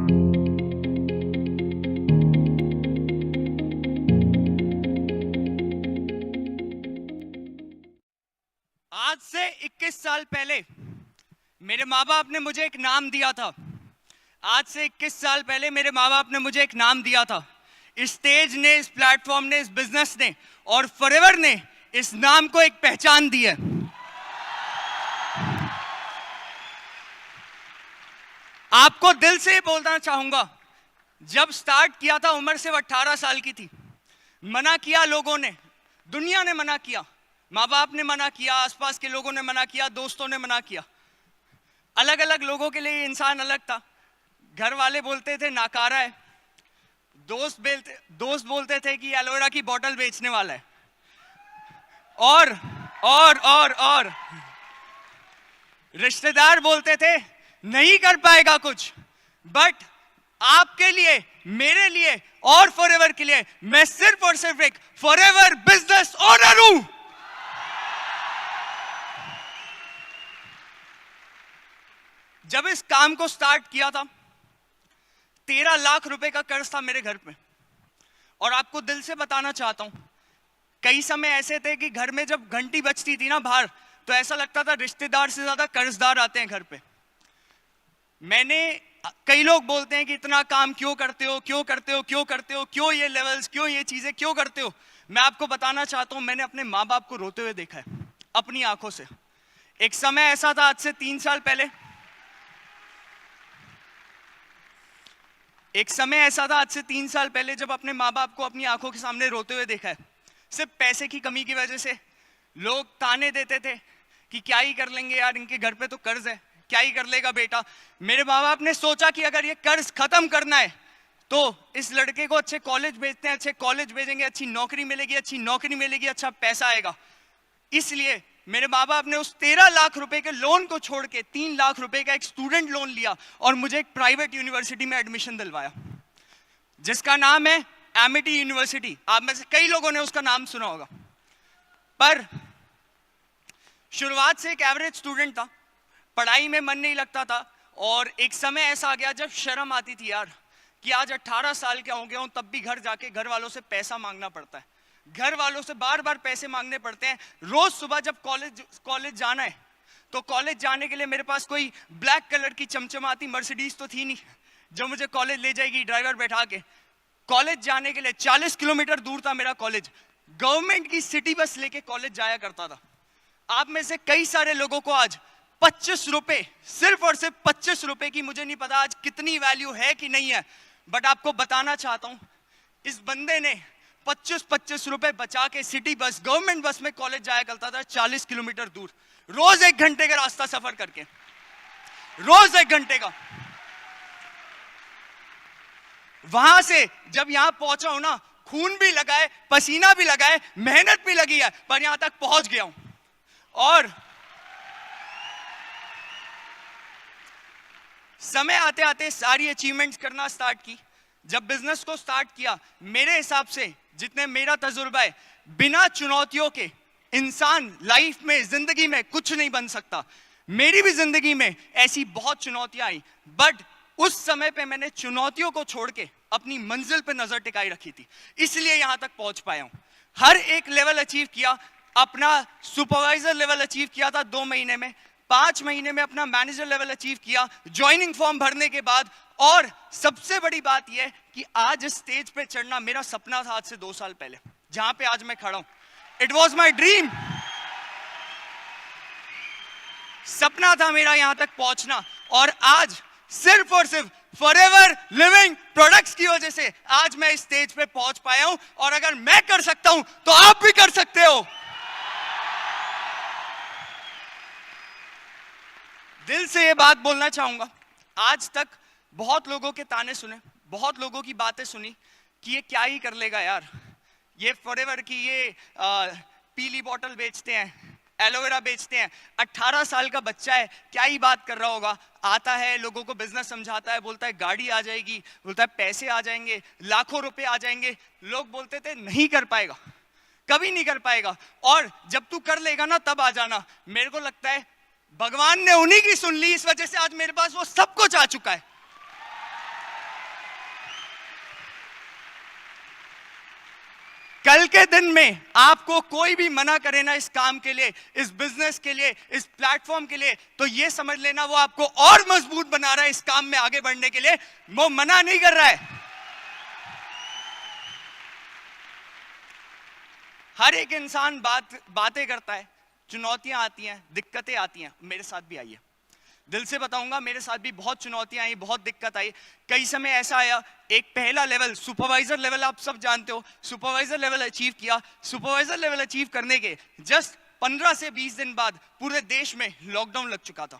आज से 21 साल पहले मेरे माँ बाप ने मुझे एक नाम दिया था। आज से 21 साल पहले मेरे माँ बाप ने मुझे एक नाम दिया था। इस स्टेज ने, इस प्लेटफॉर्म ने, इस बिजनेस ने और फॉरएवर ने इस नाम को एक पहचान दी है। आपको दिल से बोलना चाहूंगा, जब स्टार्ट किया था उम्र सिर्फ 18 साल की थी। मना किया लोगों ने, दुनिया ने मना किया, माँ बाप ने मना किया, आसपास के लोगों ने मना किया, दोस्तों ने मना किया। अलग अलग लोगों के लिए इंसान अलग था। घर वाले बोलते थे नाकारा है, दोस्त बोलते थे कि एलोवेरा की बोतल बेचने वाला है, और रिश्तेदार बोलते थे नहीं कर पाएगा कुछ। बट आपके लिए, मेरे लिए और फॉरएवर के लिए मैं सिर्फ और सिर्फ एक फॉरएवर बिजनेस ओनर हूं। जब इस काम को स्टार्ट किया था 13 लाख रुपए का कर्ज था मेरे घर पे। और आपको दिल से बताना चाहता हूं, कई समय ऐसे थे कि घर में जब घंटी बजती थी ना बाहर, तो ऐसा लगता था रिश्तेदार से ज्यादा कर्जदार आते हैं घर पे। कई लोग बोलते हैं कि इतना काम क्यों करते हो, क्यों करते हो, क्यों करते हो, क्यों ये लेवल्स, क्यों ये चीजें क्यों करते हो। मैं आपको बताना चाहता हूं, मैंने अपने माँ बाप को रोते हुए देखा है अपनी आंखों से। एक समय ऐसा था, आज से 3 साल पहले, जब अपने माँ बाप को अपनी आंखों के सामने रोते हुए देखा है। सिर्फ पैसे की कमी की वजह से लोग ताने देते थे कि क्या ही कर लेंगे यार, इनके घर पे तो कर्ज है, क्या ही कर लेगा बेटा। मेरे माँ बाप ने सोचा कि अगर ये कर्ज खत्म करना है तो इस लड़के को अच्छे कॉलेज भेजते हैं, अच्छे कॉलेज भेजेंगे, अच्छी नौकरी मिलेगी, अच्छा पैसा आएगा। इसलिए मेरे माँ बाप ने उस 13 लाख रुपए के लोन को छोड़ के 3 लाख रुपए का एक स्टूडेंट लोन लिया और मुझे एक प्राइवेट यूनिवर्सिटी में एडमिशन दिलवाया, जिसका नाम है एमिटी यूनिवर्सिटी। आप में से कई लोगों ने उसका नाम सुना होगा। पर शुरुआत से एक एवरेज स्टूडेंट था, पढ़ाई में मन नहीं लगता था। और एक समय ऐसा आ गया जब शर्म आती थी यार कि आज 18 साल का हो गया हूं, तब भी घर जाके घर वालों से पैसा मांगना पड़ता है, घर वालों से बार बार पैसे मांगने पड़ते हैं। रोज सुबह जब कॉलेज जाना है तो कॉलेज जाने के लिए मेरे पास कोई ब्लैक कलर की चमचमाती मर्सिडीज तो थी नहीं जो मुझे कॉलेज ले जाएगी ड्राइवर बैठा के। कॉलेज जाने के लिए 40 किलोमीटर दूर था मेरा कॉलेज, गवर्नमेंट की सिटी बस लेके कॉलेज जाया करता था। आप में से कई सारे लोगों को आज 25 रुपए, सिर्फ और सिर्फ 25 रुपए की, मुझे नहीं पता आज कितनी वैल्यू है कि नहीं है, बट आपको बताना चाहता हूं, इस बंदे ने 25 रुपए बचा के सिटी बस, गवर्नमेंट बस में कॉलेज जाया करता था 40 किलोमीटर दूर, रोज 1 घंटे का रास्ता सफर करके, रोज 1 घंटे का। वहां से जब यहां पहुंचा हूं ना, खून भी लगा है, पसीना भी लगा है, मेहनत भी लगी है, पर यहां तक पहुंच गया हूं। और समय आते आते सारी अचीवमेंट्स करना स्टार्ट की। जब बिजनेस को स्टार्ट किया, मेरे हिसाब से जितने मेरा तजुर्बा है, बिना चुनौतियों के इंसान लाइफ में, जिंदगी में कुछ नहीं बन सकता। मेरी भी जिंदगी में ऐसी बहुत चुनौतियां आई, बट उस समय पे मैंने चुनौतियों को छोड़ के अपनी मंजिल पे नजर टिकाई रखी थी, इसलिए यहां तक पहुंच पाया हूं। हर एक लेवल अचीव किया। अपना सुपरवाइजर लेवल अचीव किया था 2 महीने में, 5 महीने में अपना मैनेजर लेवल अचीव किया ज्वाइनिंग फॉर्म भरने के बाद। और सबसे बड़ी बात यह कि आज इस स्टेज पे चढ़ना मेरा सपना था, आज से 2 साल पहले, जहां पे आज मैं खड़ा हूं। इट वॉज माई ड्रीम, सपना था मेरा यहां तक पहुंचना। और आज सिर्फ और सिर्फ फॉरएवर लिविंग प्रोडक्ट्स की वजह से आज मैं इस स्टेज पे पहुंच पाया हूं। और अगर मैं कर सकता हूं तो आप भी कर सकते हो। दिल से ये बात बोलना चाहूंगा, आज तक बहुत लोगों के ताने सुने, बहुत लोगों की बातें सुनी कि ये क्या ही कर लेगा यार, ये फॉरएवर की ये पीली बोतल बेचते हैं, एलोवेरा बेचते हैं, 18 साल का बच्चा है, क्या ही बात कर रहा होगा। आता है, लोगों को बिजनेस समझाता है, बोलता है गाड़ी आ जाएगी, बोलता है पैसे आ जाएंगे, लाखों रुपए आ जाएंगे। लोग बोलते थे नहीं कर पाएगा, कभी नहीं कर पाएगा, और जब तू कर लेगा ना तब आ जाना। मेरे को लगता है भगवान ने उन्हीं की सुन ली, इस वजह से आज मेरे पास वो सब कुछ आ चुका है। कल के दिन में आपको कोई भी मना करे ना इस काम के लिए, इस बिजनेस के लिए, इस प्लेटफॉर्म के लिए, तो ये समझ लेना वो आपको और मजबूत बना रहा है इस काम में आगे बढ़ने के लिए, वो मना नहीं कर रहा है। हर एक इंसान बातें करता है, चुनौतियां आती हैं, दिक्कतें आती हैं, मेरे साथ भी आई है। दिल से बताऊंगा, मेरे साथ भी बहुत चुनौतियां आई, बहुत दिक्कत आई। कई समय ऐसा आया, एक पहला लेवल सुपरवाइजर लेवल आप सब जानते हो, सुपरवाइजर लेवल अचीव किया। सुपरवाइजर लेवल अचीव करने के जस्ट 15 से 20 दिन बाद पूरे देश में लॉकडाउन लग चुका था।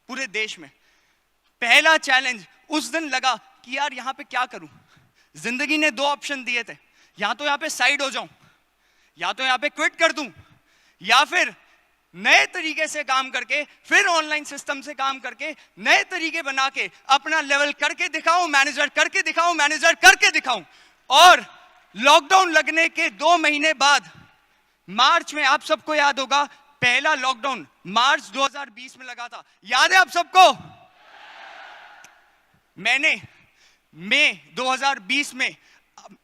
पूरे देश में पहला चैलेंज उस दिन लगा कि यार यहां पे क्या करूं। जिंदगी ने 2 ऑप्शन दिए थे, या तो यहां पे साइड हो जाऊं, या तो यहां पे क्विट कर दूं, या फिर नए तरीके से काम करके, फिर ऑनलाइन सिस्टम से काम करके, नए तरीके बना के अपना लेवल करके दिखाऊं, मैनेजर करके दिखाऊं, मैनेजर करके दिखाऊं। और लॉकडाउन लगने के 2 महीने बाद मार्च में, आप सबको याद होगा, पहला लॉकडाउन मार्च 2020 में लगा था, याद है आप सबको? मैंने मई 2020 में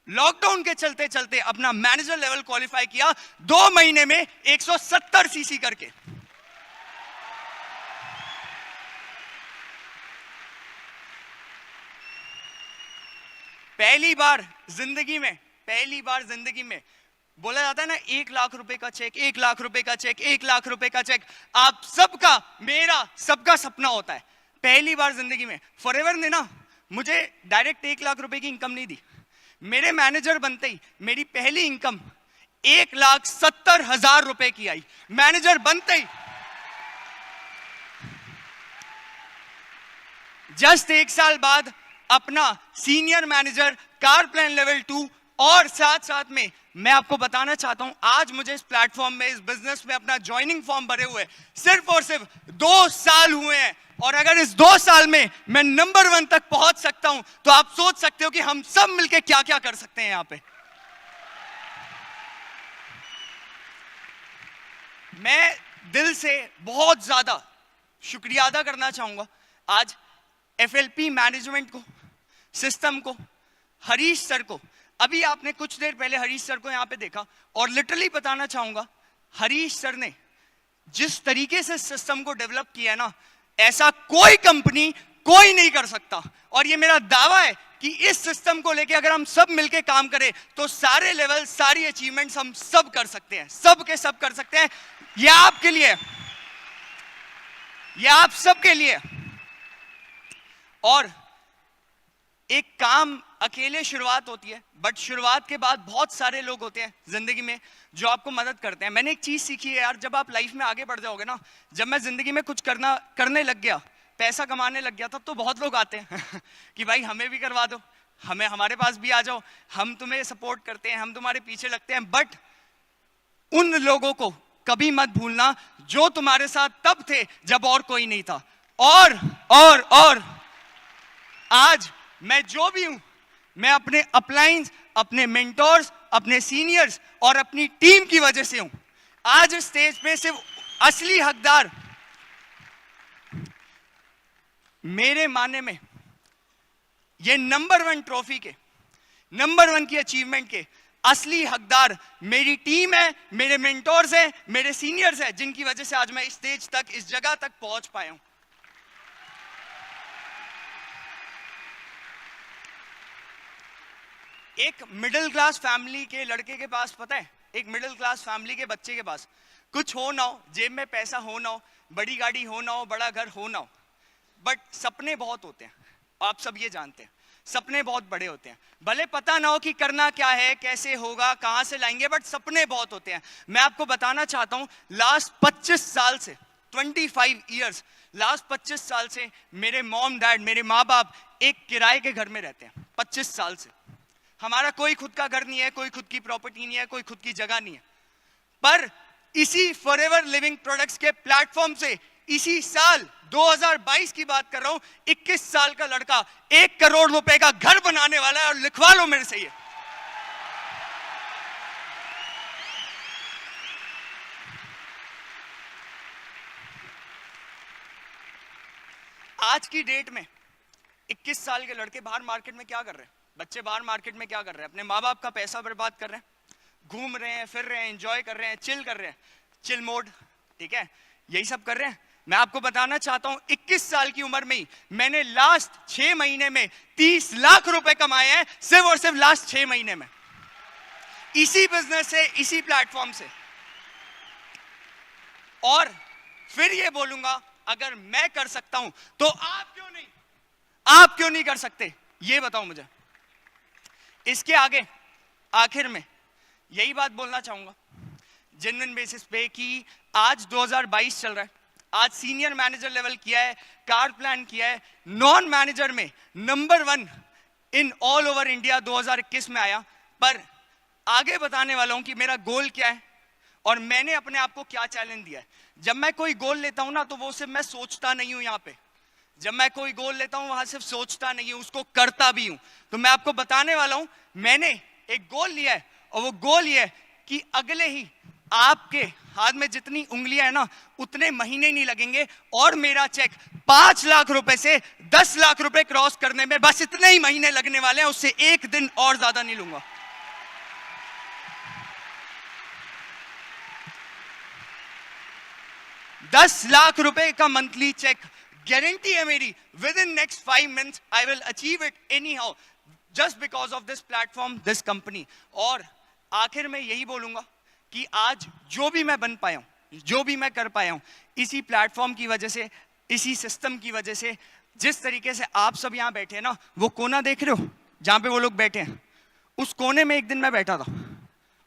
लॉकडाउन के चलते चलते अपना मैनेजर लेवल क्वालिफाई किया, 2 महीने में 170 सीसी करके। पहली बार जिंदगी में बोला जाता है ना, 1 लाख रुपए का चेक, 1 लाख रुपए का चेक, 1 लाख रुपए का चेक, आप सबका, मेरा सबका सपना होता है। पहली बार जिंदगी में फॉरएवर ने ना मुझे डायरेक्ट 1 लाख रुपए की इनकम नहीं दी। मेरे मैनेजर बनते ही मेरी पहली इनकम 1,70,000 रुपए की आई। मैनेजर बनते ही जस्ट 1 साल बाद अपना senior manager, car plan level 2, और साथ साथ में मैं आपको बताना चाहता हूं, आज मुझे इस प्लेटफॉर्म में, इस बिजनेस में अपना ज्वाइनिंग फॉर्म भरे हुए सिर्फ और सिर्फ 2 साल हुए हैं। और अगर इस 2 साल में मैं नंबर 1 तक पहुंच सकता हूं, तो आप सोच सकते हो कि हम सब मिलकर क्या क्या कर सकते हैं यहां पे। मैं दिल से बहुत ज्यादा शुक्रिया अदा करना चाहूंगा आज एफएलपी मैनेजमेंट को, सिस्टम को, हरीश सर को। अभी आपने कुछ देर पहले हरीश सर को यहां पे देखा, और लिटरली बताना चाहूंगा, हरीश सर ने जिस तरीके से सिस्टम को डेवलप किया ना, ऐसा कोई कंपनी, कोई नहीं कर सकता। और ये मेरा दावा है कि इस सिस्टम को लेके अगर हम सब मिलके काम करें, तो सारे लेवल, सारी अचीवमेंट्स हम सब कर सकते हैं, सब के सब कर सकते हैं। ये आपके लिए, ये आप सबके लिए। और एक काम अकेले शुरुआत होती है, बट शुरुआत के बाद बहुत सारे लोग होते हैं जिंदगी में जो आपको मदद करते हैं। मैंने एक चीज सीखी है यार, जब आप लाइफ में आगे बढ़ जाओगे ना, जब मैं जिंदगी में कुछ करने लग गया, पैसा कमाने लग गया, तब तो बहुत लोग आते हैं कि भाई हमें भी करवा दो, हमारे पास भी आ जाओ, हम तुम्हें सपोर्ट करते हैं, हम तुम्हारे पीछे लगते हैं। बट उन लोगों को कभी मत भूलना जो तुम्हारे साथ तब थे जब और कोई नहीं था। और आज मैं जो भी हूं, मैं अपने अपलाइंस, अपने मेंटोर्स, अपने सीनियर्स और अपनी टीम की वजह से हूं। आज इस स्टेज पे सिर्फ असली हकदार, मेरे मानने में, ये नंबर 1 ट्रॉफी के, नंबर 1 की अचीवमेंट के असली हकदार मेरी टीम है, मेरे मेंटोर्स हैं, मेरे सीनियर्स हैं, जिनकी वजह से आज मैं इस स्टेज तक, इस जगह तक पहुंच पाया हूं। एक मिडिल क्लास फैमिली के लड़के के पास, पता है, एक मिडिल क्लास फैमिली के बच्चे के पास कुछ हो ना हो, जेब में पैसा हो ना हो, बड़ी गाड़ी हो ना हो, बड़ा घर हो ना हो, बट सपने बहुत होते हैं। आप सब ये जानते हैं, सपने बहुत बड़े होते हैं। भले पता ना हो कि करना क्या है, कैसे होगा, कहां से लाएंगे, बट सपने बहुत होते हैं। मैं आपको बताना चाहता हूं, लास्ट 25 साल से, 25 ईयर्स, लास्ट 25 साल से मेरे मॉम डैड, मेरे माँ बाप एक किराए के घर में रहते हैं। 25 साल से हमारा कोई खुद का घर नहीं है, कोई खुद की प्रॉपर्टी नहीं है, कोई खुद की जगह नहीं है। पर इसी फॉरएवर लिविंग प्रोडक्ट्स के प्लेटफॉर्म से इसी साल 2022 की बात कर रहा हूं, 21 साल का लड़का 1 करोड़ रुपए का घर बनाने वाला है। और लिखवा लो मेरे से ये। आज की डेट में 21 साल के लड़के बाहर मार्केट में क्या कर रहे हैं? बच्चे बाहर मार्केट में क्या कर रहे हैं? अपने माँ बाप का पैसा बर्बाद कर रहे हैं, घूम रहे हैं, फिर रहे हैं, एंजॉय कर रहे हैं, चिल कर रहे हैं, चिल मोड, ठीक है, यही सब कर रहे हैं। मैं आपको बताना चाहता हूं 21 साल की उम्र में ही मैंने लास्ट 6 महीने में 30 लाख रुपए कमाए हैं, सिर्फ और सिर्फ लास्ट 6 महीने में, इसी बिजनेस से, इसी प्लेटफॉर्म से। और फिर ये बोलूंगा, अगर मैं कर सकता हूं तो आप क्यों नहीं कर सकते? ये बताओ मुझे। इसके आगे आखिर में यही बात बोलना चाहूंगा जेन्युइन बेसिस पे कि आज 2022 चल रहा है, आज सीनियर मैनेजर लेवल किया है, कार प्लान किया है, नॉन मैनेजर में number 1 in all over India 2021 में आया। पर आगे बताने वाला हूं कि मेरा गोल क्या है और मैंने अपने आप को क्या चैलेंज दिया है। जब मैं कोई गोल लेता हूं ना, तो वो सिर्फ मैं सोचता नहीं हूं। यहां पे जब मैं कोई गोल लेता हूं, वहां सिर्फ सोचता नहीं हूं, उसको करता भी हूं। तो मैं आपको बताने वाला हूं, मैंने एक गोल लिया है और वो गोल ये है कि अगले ही आपके हाथ में जितनी उंगलियां है ना, उतने महीने नहीं लगेंगे और मेरा चेक 5 लाख रुपए से 10 लाख रुपए क्रॉस करने में बस इतने ही महीने लगने वाले हैं, उससे एक दिन और ज्यादा नहीं लूंगा। $10 लाख का मंथली चेक गारंटी है मेरी। With in next 5 months I will achieve it any how, just because of this platform, this company. और आखिर में यही बोलूंगा कि आज जो भी मैं बन पाया हूं, जो भी मैं कर पाया हूं, इसी प्लेटफॉर्म की वजह से, इसी सिस्टम की वजह से। जिस तरीके से आप सब यहां बैठे हैं ना, वो कोना देख रहे हो जहां पे वो लोग बैठे हैं, उस कोने में एक दिन मैं बैठा था।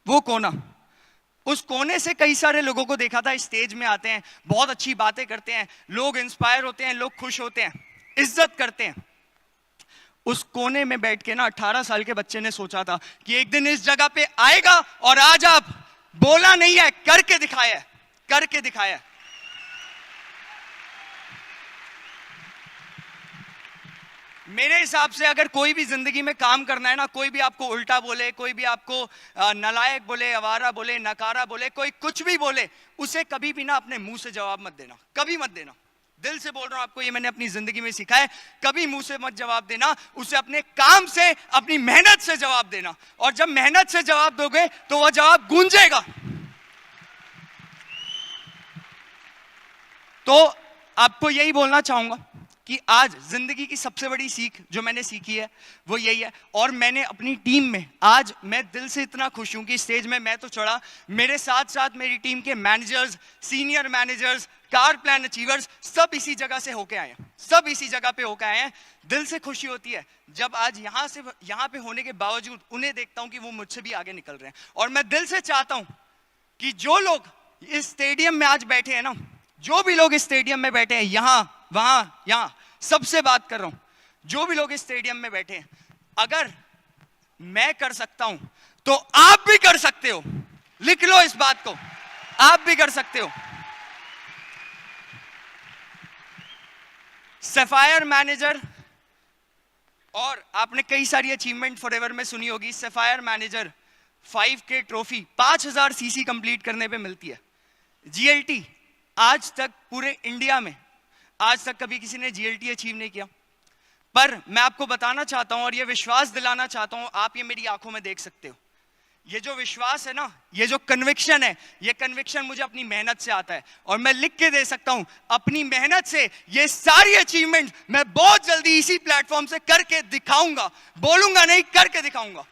वो कोना, उस कोने से कई सारे लोगों को देखा था, स्टेज में आते हैं, बहुत अच्छी बातें करते हैं, लोग इंस्पायर होते हैं, लोग खुश होते हैं, इज्जत करते हैं। उस कोने में बैठ के ना 18 साल के बच्चे ने सोचा था कि एक दिन इस जगह पे आएगा और आज आप बोला नहीं है, करके दिखाया है, करके दिखाया है। मेरे हिसाब से अगर कोई भी जिंदगी में काम करना है ना, कोई भी आपको उल्टा बोले, कोई भी आपको नालायक बोले, आवारा बोले, नकारा बोले, कोई कुछ भी बोले, उसे कभी भी ना अपने मुंह से जवाब मत देना, कभी मत देना। दिल से बोल रहा हूं आपको, ये मैंने अपनी जिंदगी में सीखा है। कभी मुंह से मत जवाब देना, उसे अपने काम से, अपनी मेहनत से जवाब देना। और जब मेहनत से जवाब दोगे तो वह जवाब गूंजेगा। तो आपको यही बोलना चाहूंगा कि आज जिंदगी की सबसे बड़ी सीख जो मैंने सीखी है वो यही है। और मैंने अपनी टीम में, आज मैं दिल से इतना खुश हूं कि स्टेज में मैं तो चढ़ा, मेरे साथ साथ मेरी टीम के managers, senior managers, car plan achievers, सब इसी जगह से होके आए हैं, सब इसी जगह पे होके आए हैं। दिल से खुशी होती है जब आज यहाँ पे होने के बावजूद उन्हें देखता हूं कि वो मुझसे भी आगे निकल रहे हैं। और मैं दिल से चाहता हूं कि जो लोग इस स्टेडियम में आज बैठे हैं ना, जो भी लोग इस स्टेडियम में बैठे हैं, यहां वहां यहां, सबसे बात कर रहा हूं, जो भी लोग इस स्टेडियम में बैठे हैं, अगर मैं कर सकता हूं तो आप भी कर सकते हो। लिख लो इस बात को, आप भी कर सकते हो। सफायर मैनेजर, और आपने कई सारी अचीवमेंट फॉरएवर में सुनी होगी। Sapphire manager 5K trophy 5000 CC complete करने पे मिलती है। जीएलटी आज तक पूरे इंडिया में आज तक कभी किसी ने जीएलटी अचीव नहीं किया। पर मैं आपको बताना चाहता हूं और ये विश्वास दिलाना चाहता हूं, आप ये मेरी आंखों में देख सकते हो, ये जो विश्वास है ना, ये जो कन्विक्शन है, ये कन्विक्शन मुझे अपनी मेहनत से आता है। और मैं लिख के दे सकता हूं, अपनी मेहनत से ये सारी अचीवमेंट मैं बहुत जल्दी इसी प्लेटफॉर्म से करके दिखाऊंगा। बोलूंगा नहीं, करके दिखाऊंगा।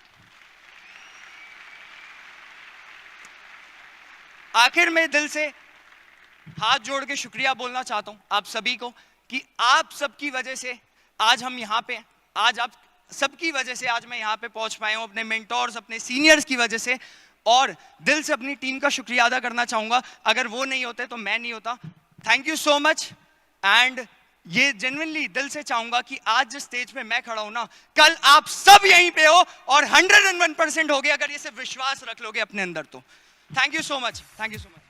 आखिर में दिल से हाथ जोड़ के शुक्रिया बोलना चाहता हूं आप सभी को कि आप सबकी वजह से आज हम यहां पे, आज आप सबकी वजह से आज मैं यहां पे पहुंच पाया हूं, अपने मेंटोर्स, अपने सीनियर्स की वजह से। और दिल से अपनी टीम का शुक्रिया अदा करना चाहूंगा, अगर वो नहीं होते तो मैं नहीं होता। Thank you so much. And ये जेन्युइनली दिल से चाहूंगा कि आज जिस स्टेज पे मैं खड़ा हूं ना, कल आप सब यहीं पे हो और 101% हो गए, अगर ये सिर्फ विश्वास रख लोगे अपने अंदर तो। Thank you so much, thank you so much.